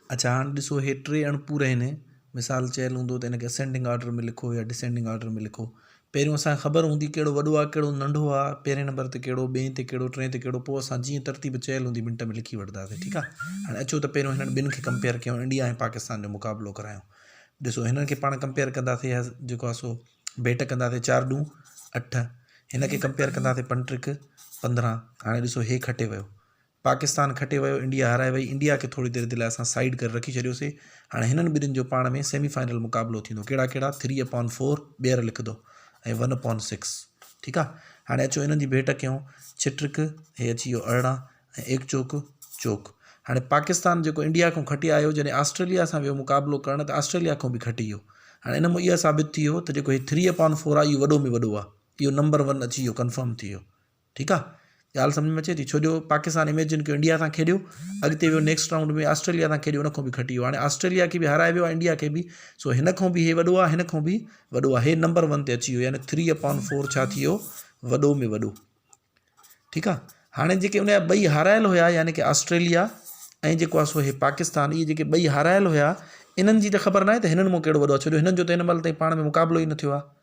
अच्छा हाँ ॾिसो हे टे अणपूर आहिनि। मिसाल चयल हूंदो त हिनखे असेंडिंग ऑर्डर में लिखो या डिसेंडिंग ऑर्डर में लिखो। पहिरियों असांखे ख़बर हूंदी कहिड़ो वॾो आहे कहिड़ो नंढो आहे, पहिरें नंबर ते कहिड़ो, ॿिएं ते कहिड़ो, टें ते कहिड़ो, पोइ असां जीअं तरतीब चयल हूंदी मिंट में लिखी वठंदासीं। ठीकु आहे। हाणे अचो त पहिरियों हिननि ॿिनि खे कंपेयर कयूं, इंडिया ऐं पाकिस्तान जो मुक़ाबिलो करायूं। ॾिसो हिननि खे पाण कंपेयर कंदासीं जेको आहे सो भेट कंदासीं 4 ॾूं 8, हिन खे कंपेयर कंदासीं 5 × 15। हाणे ॾिसो हे खटे वियो, पाकिस्तान खटे वियो, इंडिया हाराए वई। इंडिया खे थोड़ी देरि जे लाइ असां साइड करे रखी छॾियोसीं। हाणे हिननि ॿिन्हिनि जो पाण में सेमीफाइनल मुक़ाबिलो थींदो। कहिड़ा कहिड़ा 3/4 ॿीहर लिखंदो ऐं 1/6। ठीकु आहे। हाणे अचो हिननि जी भेट कयूं। 6 हे अची वियो 18 ऐं 1 चौक चौक। हाणे पाकिस्तान जेको इंडिया खां खटी आयो, जॾहिं ऑस्ट्रेलिया सां वियो मुक़ाबिलो करणु त ऑस्ट्रेलिया खां बि खटी वियो। हाणे इन में इहा साबित थी वियो त जेको हे 3/4 आहे इहो वॾो में वॾो आहे, इहो नंबर 1 अची वियो, कंफर्म थी वियो। ठीकु आहे। ॻाल्हि सम्झ में अचे थी। छो जो पाकिस्तान इमेजिन कयो इंडिया सां खेॾियो, अॻिते वियो नेक्स्ट राउंड में ऑस्ट्रेलिया सां खेॾियो, उन खां बि खटी वियो। हाणे ऑस्ट्रेलिया खे बि हाराए वियो आहे, इंडिया खे बि। सो हिन खां बि हे वॾो आहे, हिन खां बि वॾो आहे। हे नंबर 1 ते अची वियो, यानी 3/4 छा थी वियो, वॾो में वॾो। ठीकु आहे। हाणे जेके उनजा ॿई हारायल हुया, यानी कि ऑस्ट्रेलिया ऐं जेको आहे सो हे पाकिस्तान, इहे जेके ॿई हारायल हुया, इन्हनि जी त ख़बर न आहे त हिननि मां कहिड़ो वॾो आहे, छो जो हिननि जो त हिन महिल ताईं पाण में मुक़ाबिलो ई न थियो आहे।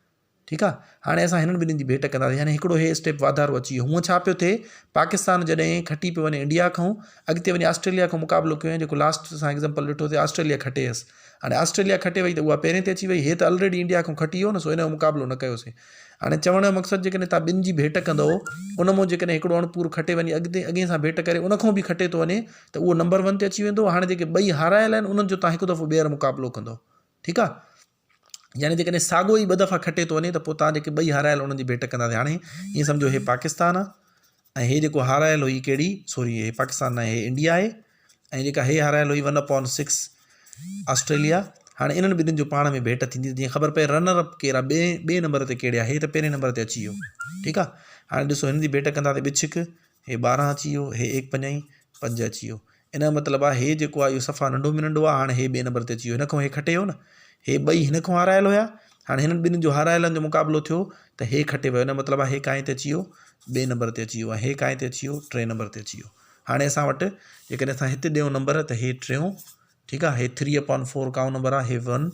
ठीकु आहे। हाणे असां हिननि ॿिन्हिनि जी भेट कंदासीं, यानी हिकिड़ो हे स्टेप वाधारो अची वियो। हूअं छा पियो थिए, पाकिस्तान जॾहिं खटी पियो वञे इंडिया खां, अॻिते वञी ऑस्ट्रेलिया खां मुक़ाबिलो कयो, जेको लास्ट असां एग्ज़ाम्पल ॾिठोसीं ऑस्ट्रेलिया खटेसि। हाणे ऑस्ट्रेलिया खटे वई त उहा पहिरें ते अची वई, हे त ऑलरेडी इंडिया खां खटी वियो न, सो हिन जो मुक़ाबिलो न कयोसीं। हाणे चवण जो मक़सदु जेकॾहिं तव्हां ॿिनि जी भेट कंदव, उन मां जेकॾहिं हिकिड़ो अणपूर खटे वञे, अॻे सां भेट करे उन खां बि खटे थो वञे, त उहो नंबर 1 ते अची वेंदो। हाणे जेके ॿई हारायल आहिनि, उन्हनि जो तव्हां हिकु दफ़ो ॿीहर मुक़ाबिलो कंदव। ठीकु आहे। यानी जेकॾहिं साॻियो ई 2 दफ़ा खटे थो वञे, त पोइ तव्हां जेके ॿई हारायल उन्हनि जी भेट कंदासीं। हाणे ईअं सम्झो हे पाकिस्तान आहे ऐं हे जेको हारायल हुई कहिड़ी, सॉरी हे पाकिस्तान आहे, हे इंडिया आहे, ऐं जेका हे हारायल हुई 1/6 ऑस्ट्रेलिया। हाणे इन्हनि ॿिन्हिनि जो पाण में भेट थींदी, जीअं ख़बर पए रनर अप केरु आहे, ॿिए नंबर ते कहिड़े आहे। हे त पहिरें नंबर ते अची वियो। ठीकु आहे। हाणे ॾिसो हिन जी भेट कंदासीं 2 हे 12 अची वियो, हे 1 5 5 अची वियो। इन जो मतिलबु आहे हे जेको आहे इहो सफ़ा नंढो में नंढो आहे। हाणे हे ॿिए नंबर ते अची वियो, हिन खां हे खटे वियो न, हे ॿई हिन खां हारायल हुया। हाणे हिननि ॿिन्हिनि जो हारायलनि जो मुक़ाबिलो थियो त हे खटे वियो, हिन जो मतिलबु आहे हे काएं ते अची वियो, ॿिए नंबर ते अची वियो आहे, हे काएं ते अची वियो, 3 नंबर ते अची वियो। हाणे असां वटि जेकॾहिं असां हिते ॾियूं नंबर, त हे 3, ठीकु आहे, हे 3/4 काऊं नंबर आहे, हे 1,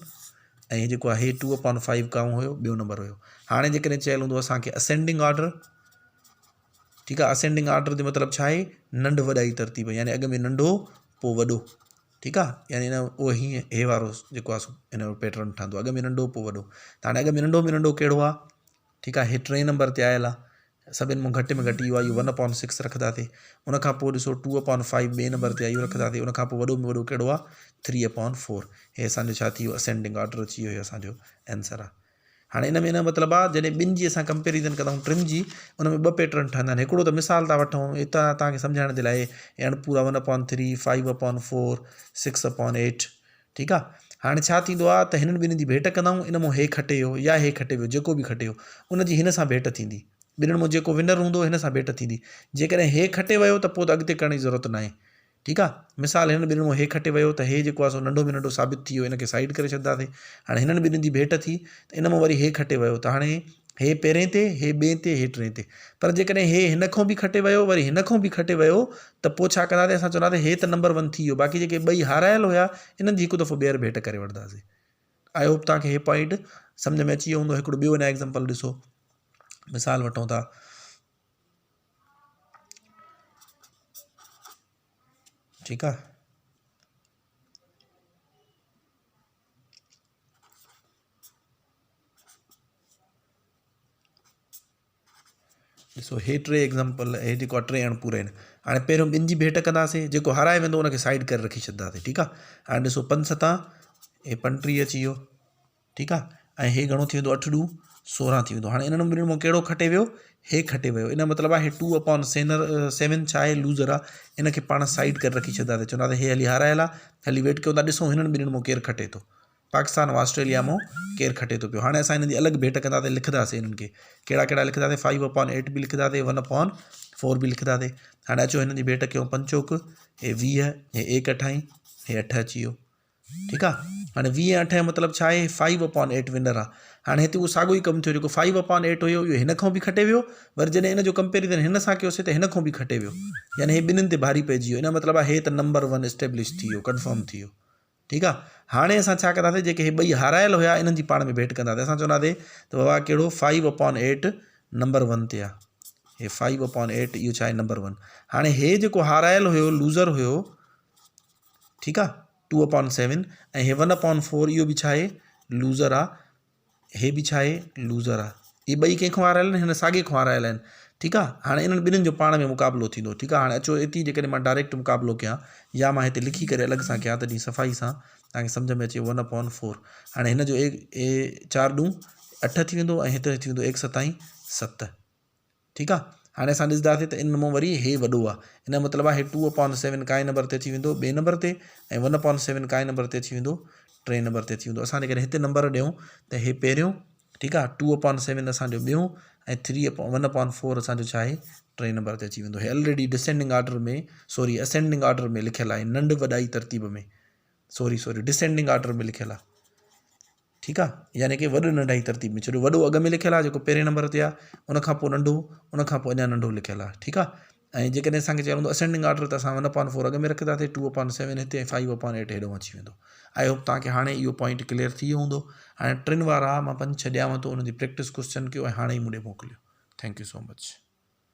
ऐं जेको आहे हे 2/5 काऊं हुयो, ॿियो नंबर हुयो। हाणे जेकॾहिं चयल हूंदो असांखे असेंडिंग ऑर्डर, ठीकु आहे, असेंडिंग ऑर्डर जो मतिलबु छा आहे, नंढ वॾाई तरतीब, यानी अॻ में नंढो पोइ वॾो। ठीकु आहे। यानी उहो हीअं हे वारो जेको आहे हिन जो पैटर्न ठहंदो, अॻ में नंढो पोइ वॾो। त हाणे अॻ में नंढो कहिड़ो आहे, ठीकु आहे, हे 3 नंबर ते आयल आहे, सभिनि में घटि इहो आहे, इहो 1/6 रखंदासीं। उनखां पोइ ॾिसो 2/5 ॿिए नंबर ते इहो रखंदासीं। उनखां पोइ वॾो में वॾो कहिड़ो आहे, 3/4। हे असांजो छा थी वियो, असेंडिंग ऑर्डर अची वियो, असांजो आंसर आहे। हाणे इन में इन मतिलबु आहे जॾहिं ॿिनि जी असां कंपेरिज़न कंदा आहियूं, 3 जी, उन में 2 पैटर्न ठहंदा आहिनि। हिकिड़ो त मिसाल था वठूं, हितां तव्हांखे सम्झाइण जे लाइ, अणपूरा 1/3, 5/4, 6/8। ठीकु आहे। हाणे छा थींदो आहे त हिननि ॿिन्हिनि जी भेट कंदा आहियूं, इन मां हे खटे वियो या हे खटे वियो, जेको बि खटे वियो, उनजी हिन सां भेट थींदी। ॿिन्हिनि मां जेको विनर हूंदो हिन सां भेट थींदी। जेकॾहिं हे खटे वियो त पोइ त अॻिते करण जी ज़रूरत न आहे। ठीकु आहे। मिसाल हिननि ॿिन्हिनि मां हे खटे वियो त हे जेको आहे सो नंढो में नंढो साबित थी वियो, हिनखे साइड करे छॾींदासीं। हाणे हिननि ॿिन्हिनि जी भेट थी त इन मां वरी हे खटे वियो, त हाणे हे पहिरें ते, हे ॿिए ते, हे 3 ते। पर जेकॾहिं हे हिन खां बि खटे वियो, वरी हिन खां बि खटे वियो, त पोइ छा कंदासीं, असां चवंदासीं हे त नंबर 1 थी वियो। बाक़ी जेके ॿई हारायल हुया, इन्हनि जी हिकु दफ़ो ॿीहर भेट करे वठंदासीं। आई होप तव्हांखे हे पॉइंट सम्झ में अची वियो हूंदो। हिकिड़ो ॿियो हिन एग्ज़ाम्पल ॾिसो, मिसाल वठूं था, ठीकु आहे। ॾिसो हे 3 एग्ज़ाम्पल, हे जेको आहे 3 अणपूर आहिनि। हाणे पहिरियों ॿिनि जी भेट कंदासीं, जेको हाराए वेंदो उनखे साइड करे रखी छॾींदासीं। ठीकु आहे। हाणे ॾिसो 5 7 हे 35 अची वियो। ठीकु आहे। ऐं हे घणो थी वेंदो, 8 ॾूं 16 थी वेंदो। हाणे इन्हनि ॿिन्हिनि मां कहिड़ो खटे वियो, हे खटे वियो। इन जो मतिलबु आहे हे 2/7 छा आहे, लूज़र आहे। इनखे पाण साइड करे रखी छॾींदासीं, चवंदासीं हे हली हारायल आहे, हली वेट कयूं था, ॾिसूं हिननि ॿिन्हिनि मां केरु खटे थो, पाकिस्तान ऐं ऑस्ट्रेलिया मां केरु खटे थो पियो। हाणे असां हिननि जी अलॻि भेट कंदासीं, लिखंदासीं हिननि खे, कहिड़ा कहिड़ा लिखंदासीं, 5/8 बि लिखंदासीं, 1/4 बि लिखंदासीं। हाणे अचो हिननि जी भेट कयूं, 5 चौक हे 20, हे 1 28, हे 8 अची वियो। ठीकु आहे। हाणे 20 8 जो मतिलबु छा आहे, 5/8 विनर आहे। हाणे हिते उहो साॻियो ई कमु थियो, जेको 5/8 हुयो इहो हिन खां बि खटे वियो, वरी जॾहिं हिन जो कंपेरिज़न हिन सां कयोसीं त हिन खां बि खटे वियो, यानी हे ॿिन्हिनि ते भारी पइजी वियो। इन जो मतिलबु आहे हे त नंबर 1 एस्टेब्लिश थी वियो, कंफर्म थी वियो। ठीकु आहे। हाणे असां छा कंदासीं, जेके हे ॿई हारायल हुया इन्हनि जी पाण में भेट कंदासीं। असां चवंदासीं त बाबा कहिड़ो 5/8 नंबर 1 ते आहे, हे 5/8 इहो छा आहे नंबर 1। हाणे हे जेको हारायल हुयो लूज़र हुयो, ठीकु आहे, 2/7, ऐं हे 1/4 इहो बि छा आहे लूज़र आहे, हे बि छा आहे लूज़र आहे। इहे ॿई कंहिंखो हारायल आहिनि, हिन साॻे खां हारायल आहिनि, ठीकु आहे। हाणे इन्हनि ॿिन्हिनि जो पाण में मुक़ाबिलो थींदो, ठीकु आहे। हाणे अचो हिते जेकॾहिं मां डायरेक्ट मुक़ाबिलो कयां या मां हिते लिखी करे अलॻि सां कयां तॾहिं सफ़ाई सां तव्हांखे सम्झ में अचे। 1/4 हाणे हिन जो 4 ॾूं 8 थी वेंदो ऐं हिते थी वेंदो 1 7 7, ठीकु आहे। हाणे असां ॾिसंदासीं त इन मां वरी हे वॾो आहे, इन जो मतिलबु आहे 2/7 काए नंबर ते अची वेंदो 2 नंबर ते, ऐं 1/7 काए नंबर ते अची वेंदो 3 नंबर ते अची वेंदो। असां जेकॾहिं हिते नंबर ॾियूं त हे पहिरियों, ठीकु आहे, 2/7 असांजो ॿियों, ऐं 1/4 असांजो छा आहे 3 नंबर ते अची वेंदो। हे ऑलरेडी डिसेंडिंग ऑर्डर में, सॉरी असेंडिंग ऑर्डर में लिखियलु आहे, नंढ वॾाई तरतीब में, सॉरी डिसेंडिंग ऑर्डर में लिखियलु आहे, ठीकु आहे, यानी कि वॾो नंढाई तरतीब में। छो जो वॾो अॻु में लिखियलु आहे जेको पहिरें नंबर ते आहे, उनखां पोइ नंढो, उनखां पोइ अञा नंढो लिखियलु आहे, ठीकु आहे। ऐं जेकॾहिं असांखे चवंदो असेंडिंग ऑर्डर त असां 1/4 अॻु में रखंदासीं, 2/7 हिते, 5/8 हेॾो अची वेंदो। आई होप तव्हांखे हाणे इहो पॉइंट क्लियर थी वियो हूंदो। हाणे टिनि वारा मां 5-6 ॾियांव थो, उनजी प्रैक्टिस क्वेश्चन कयो ऐं हाणे ई मूं ॾे मोकिलियो। Thank you so much.